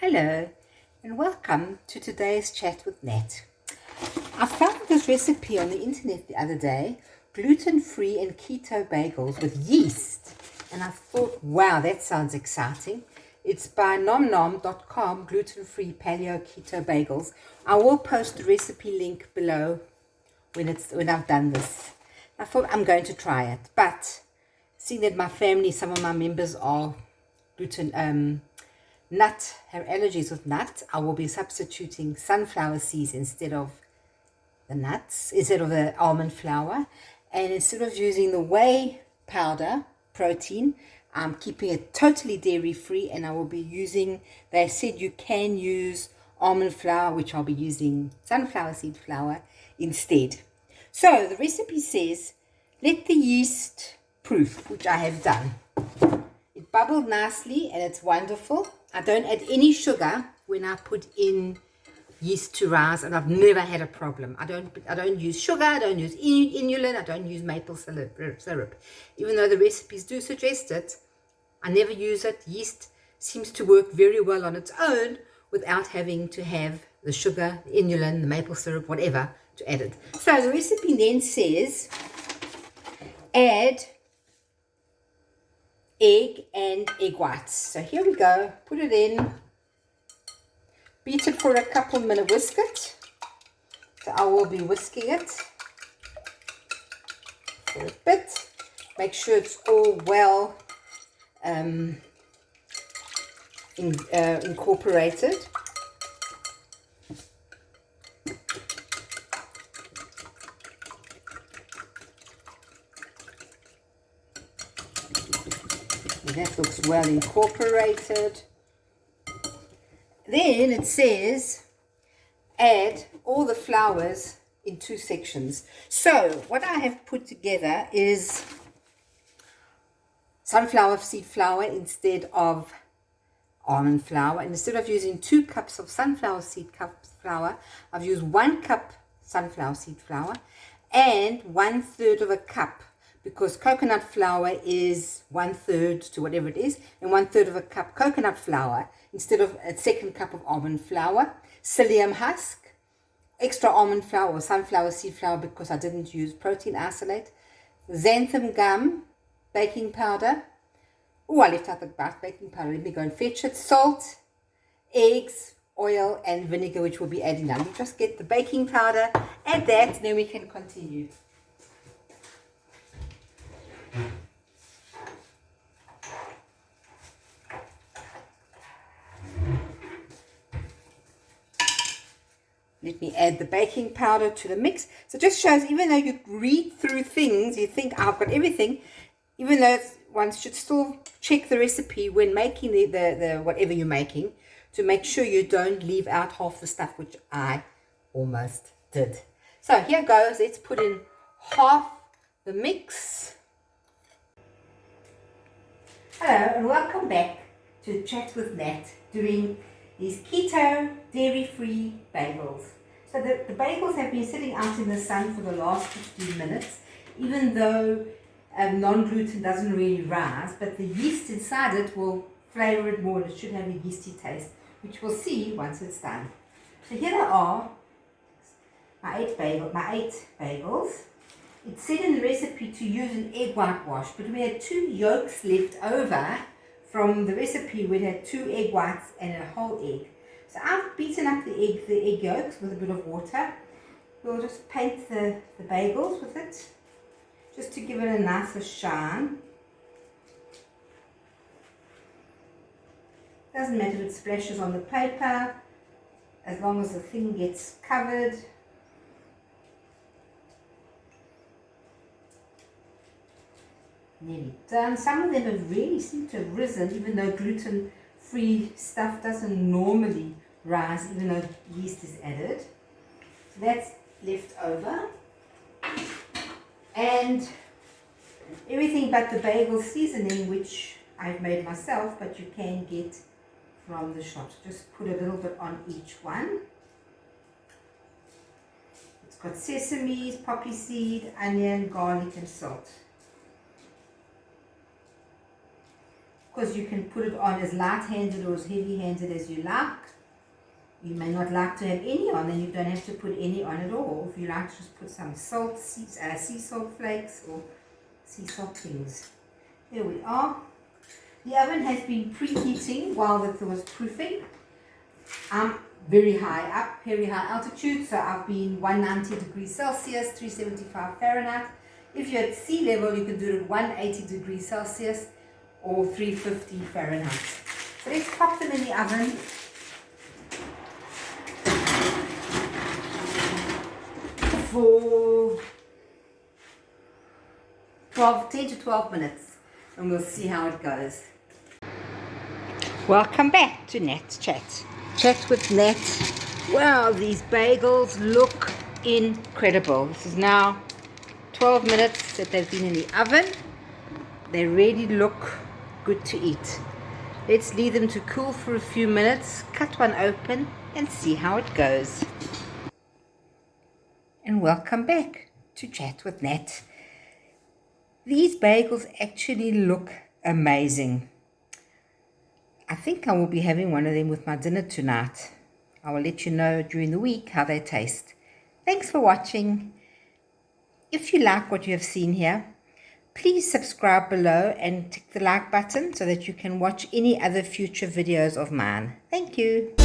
Hello and welcome to today's chat with Nat. I found this recipe on the internet the other day, gluten-free and keto bagels with yeast, and I thought, wow, that sounds exciting. It's by nomnom.com, gluten-free paleo keto bagels. I will post the recipe link below when I've done this. I thought I'm going to try it, but seeing that my family, some of my members are have allergies with nuts, I will be substituting sunflower seeds instead of the nuts, instead of the almond flour. And instead of using the whey powder protein, I'm keeping it totally dairy free, and I will be using, they said you can use almond flour, which I'll be using sunflower seed flour instead. So the recipe says, let the yeast proof, which I have done. It bubbled nicely and it's wonderful. I don't add any sugar when I put in yeast to rise, and I've never had a problem. I don't use sugar, I don't use inulin, I don't use maple syrup. Even though the recipes do suggest it, I never use it. Yeast seems to work very well on its own without having to have the sugar, the inulin, the maple syrup, whatever, to add it. So the recipe then says, add egg and egg whites. So here we go, put it in, beat it for a couple minutes, whisk it. So I will be whisking it for a bit. Make sure it's all well incorporated. That looks well incorporated. Then it says add all the flours in 2 sections. So what I have put together is sunflower seed flour instead of almond flour. And instead of using 2 cups of sunflower seed flour, I've used 1 cup sunflower seed flour and 1/3 of a cup, because coconut flour is 1/3 to whatever it is, and 1/3 of a cup coconut flour instead of a 2nd cup of almond flour, psyllium husk, extra almond flour or sunflower seed flour because I didn't use protein isolate, xanthan gum, baking powder. Oh, I left out the baking powder. Let me go and fetch it. Salt, eggs, oil, and vinegar, which we'll be adding now. We just get the baking powder, add that, and then we can continue. Let me add the baking powder to the mix. So it just shows, even though you read through things, you think I've got everything, even though one should still check the recipe when making the whatever you're making, to make sure you don't leave out half the stuff, which I almost did. So here goes. Let's put in half the mix. Hello and welcome back to Chat with Nat, doing these keto, dairy-free bagels. So the bagels have been sitting out in the sun for the last 15 minutes, even though non-gluten doesn't really rise, but the yeast inside it will flavor it more, and it should have a yeasty taste, which we'll see once it's done. So here they are, my 8 bagels. It said in the recipe to use an egg whitewash, but we had 2 yolks left over from the recipe. We had 2 egg whites and a whole egg. So I've beaten up the egg yolks with a bit of water. We'll just paint the bagels with it, just to give it a nicer shine. Doesn't matter if it splashes on the paper, as long as the thing gets covered. Nearly done. Some of them have really seemed to have risen, even though gluten-free stuff doesn't normally rise, even though yeast is added. So that's left over. And everything but the bagel seasoning, which I've made myself, but you can get from the shops. Just put a little bit on each one. It's got sesame, poppy seed, onion, garlic, and salt. because you can put it on as light-handed or as heavy-handed as you like. You may not like to have any on, then you don't have to put any on at all. If you like to just put some salt, sea salt flakes or sea salt things. Here we are. The oven has been preheating while it was proofing. I'm very high altitude, so I've been 190 degrees Celsius, 375 Fahrenheit. If you're at sea level, you can do it at 180 degrees Celsius or 350 Fahrenheit. So let's pop them in the oven. For 10 to 12 minutes, and we'll see how it goes. Welcome back to Nat's Chat. Chat with Nat. Wow, these bagels look incredible. This is now 12 minutes that they've been in the oven. They really look good to eat. Let's leave them to cool for a few minutes, cut one open, and see how it goes. And welcome back to Chat with Nat. These bagels actually look amazing. I think I will be having one of them with my dinner tonight. I will let you know during the week how they taste. Thanks for watching. If you like what you have seen here, please subscribe below and tick the like button so that you can watch any other future videos of mine. Thank you.